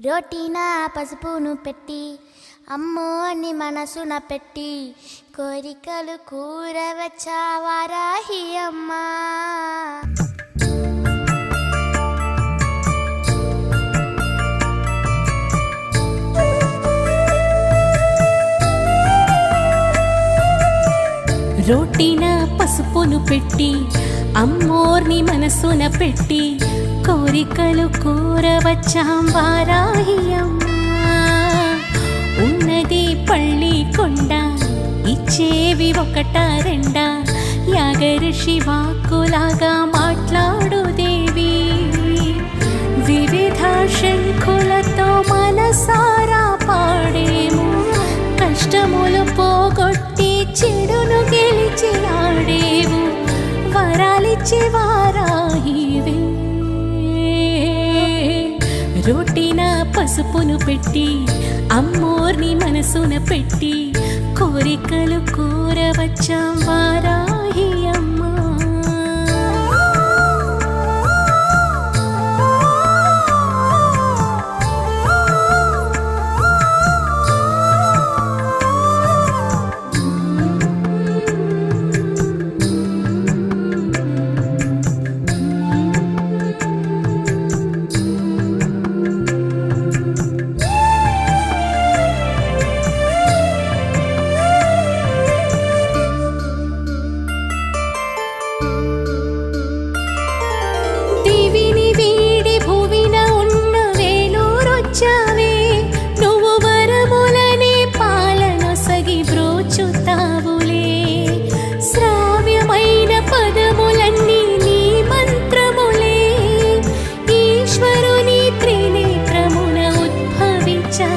రోటీనా పసుపును పెట్టి అమ్మోని మనసున పెట్టి కోరికలు కూరవచ్చా వారాహి అమ్మా. రోటీన పసుపును పెట్టి అమ్మోర్ని మనసున పెట్టి కోరికలు కూరవచ్చాం వారాహి అమ్మా. ఉన్నది పళ్ళి కొండ ఇచ్చేవి ఒకటా రెండా యాగరిషి వాక్కులాగా మాట్లాడు దేవి. వివిధ శంఖులతో మనసారా పాడేము కష్టములు పోగొట్టి చెడును గెలిచి ఆడేవు వరాలిచ్చి వారాహివే. రోటీన పసుపును పెట్టి అమ్మోర్ని మనసున పెట్టి కోరికలు కూరవచ్చాం వారాహి అమ్మా. శ్రావ్యమైన పదములన్నీ నీ మంత్రములే ఈశ్వరుని త్రినేత్రమున ఉద్భవించా.